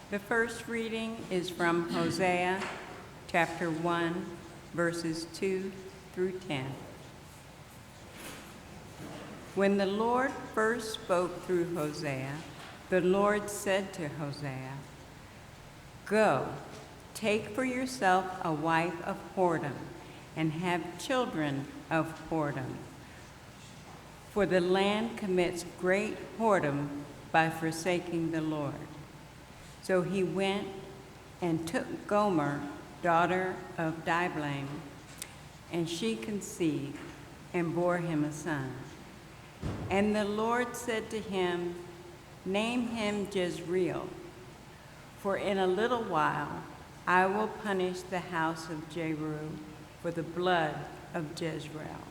The first reading is from Hosea chapter 1, verses 2 through 10. When the Lord first spoke through Hosea, the Lord said to Hosea, "Go, take for yourself a wife of whoredom, and have children of whoredom. For the land commits great whoredom by forsaking the Lord." So he went and took Gomer, daughter of Diblaim, and she conceived and bore him a son. And the Lord said to him, "Name him Jezreel, for in a little while I will punish the house of Jeru for the blood of Jezreel,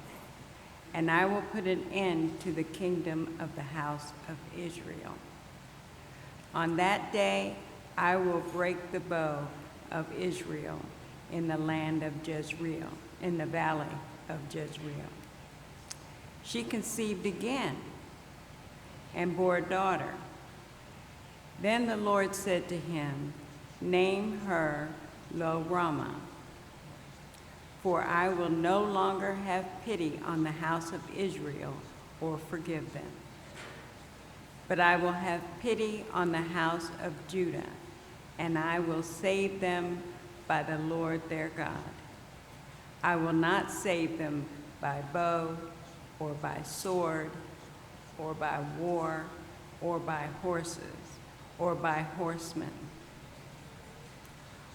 and I will put an end to the kingdom of the house of Israel. On that day I will break the bow of Israel in the land of Jezreel, in the valley of Jezreel." She conceived again and bore a daughter. Then the Lord said to him, "Name her Lo-Ruhamah, for I will no longer have pity on the house of Israel or forgive them. But I will have pity on the house of Judah, and I will save them by the Lord their God. I will not save them by bow or by sword or by war or by horses or by horsemen."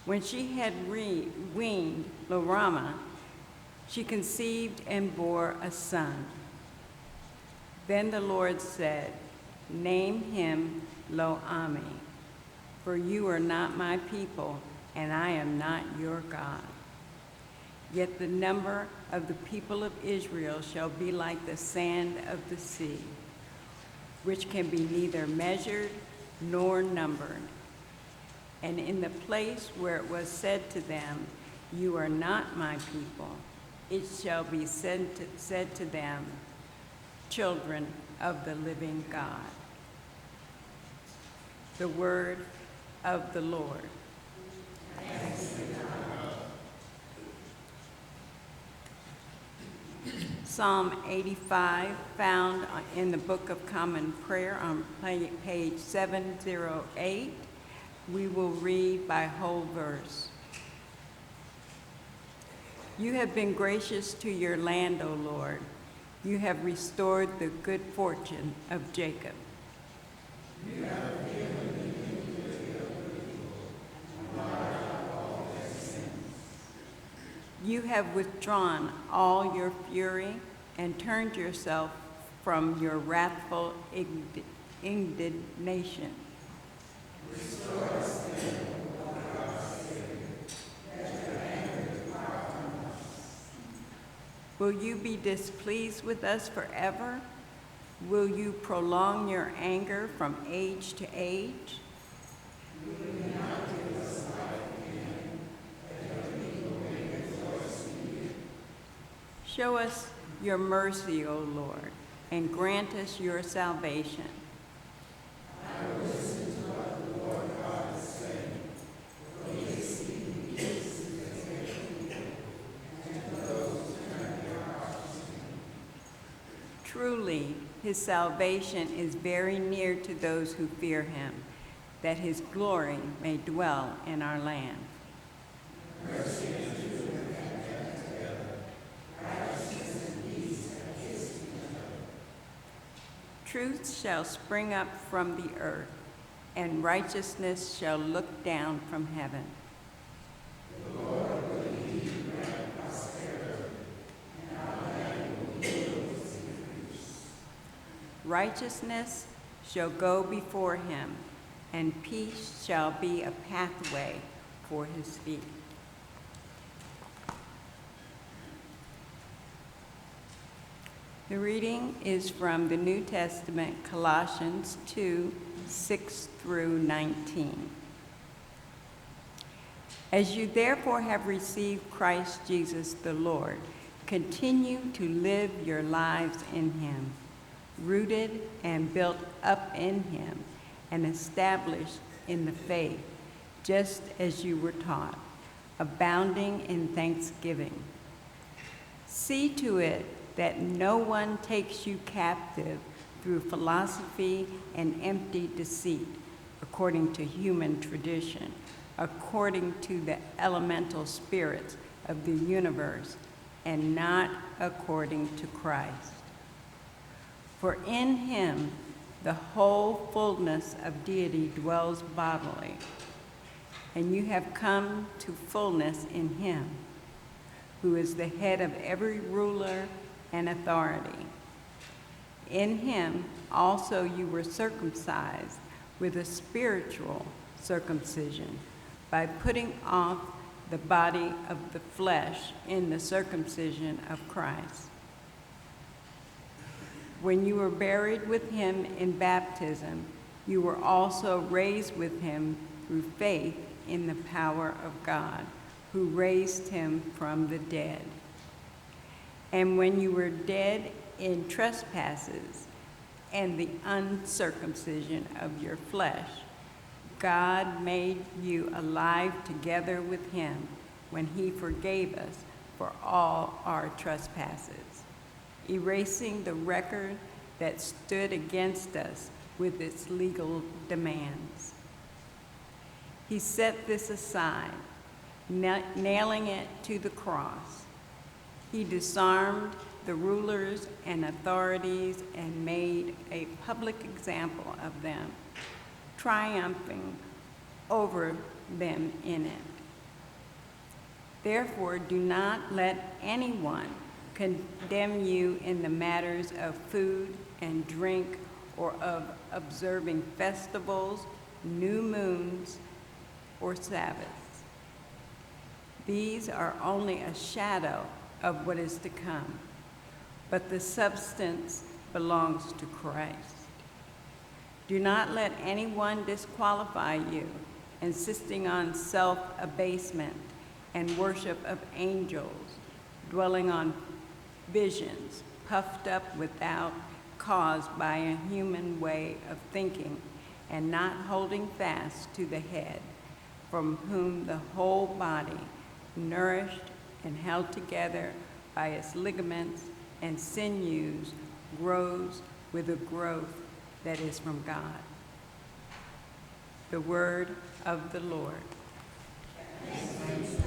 When she had weaned Lo-Ruhamah, she conceived and bore a son. Then the Lord said, "Name him Lo-Ammi, for you are not my people, and I am not your God. Yet the number of the people of Israel shall be like the sand of the sea, which can be neither measured nor numbered. And in the place where it was said to them, 'You are not my people,' it shall be said to them, 'Children of the living God.'" The word of the Lord. Thanks be to God. Psalm 85, found in the Book of Common Prayer on page 708. We will read by whole verse. "You have been gracious to your land, O Lord. You have restored the good fortune of Jacob. You have given the iniquity of the people, and blotted out all their sins. You have withdrawn all your fury and turned yourself from your wrathful indignation. Restore us then, O God, Savior, that your anger depart from us. Will you be displeased with us forever? Will you prolong your anger from age to age? You will not give us life again, that your people may rejoice in you. Show us your mercy, O Lord, and grant us your salvation. I will listen to what the Lord God is saying, for he is speaking peace to his people, and to those who turn their hearts to him. Truly, his salvation is very near to those who fear him, that his glory may dwell in our land. Mercy and truth have kept together. Righteousness and peace have kissed each other. Truth shall spring up from the earth, and righteousness shall look down from heaven. The Lord will indeed grant prosperity, and our land will yield its increase. Righteousness shall go before him, and peace shall be a pathway for his feet. The reading is from the New Testament, Colossians 2, 6 through 19. "As you therefore have received Christ Jesus the Lord, continue to live your lives in him, rooted and built up in him, and established in the faith, just as you were taught, abounding in thanksgiving. See to it that no one takes you captive through philosophy and empty deceit, according to human tradition, according to the elemental spirits of the universe, and not according to Christ. For in him the whole fullness of deity dwells bodily, and you have come to fullness in him, who is the head of every ruler and authority. In him also you were circumcised with a spiritual circumcision, by putting off the body of the flesh in the circumcision of Christ. When you were buried with him in baptism, you were also raised with him through faith in the power of God, who raised him from the dead. And when you were dead in trespasses and the uncircumcision of your flesh, God made you alive together with him when he forgave us for all our trespasses, erasing the record that stood against us with its legal demands. He set this aside, nailing it to the cross. He disarmed the rulers and authorities and made a public example of them, triumphing over them in it. Therefore, do not let anyone condemn you in the matters of food and drink, or of observing festivals, new moons, or Sabbaths. These are only a shadow of what is to come, but the substance belongs to Christ. Do not let anyone disqualify you, insisting on self-abasement and worship of angels, dwelling on visions, puffed up without cause by a human way of thinking, and not holding fast to the head, from whom the whole body, nourished and held together by its ligaments and sinews, grows with a growth that is from God. The word of the Lord. Thanks be to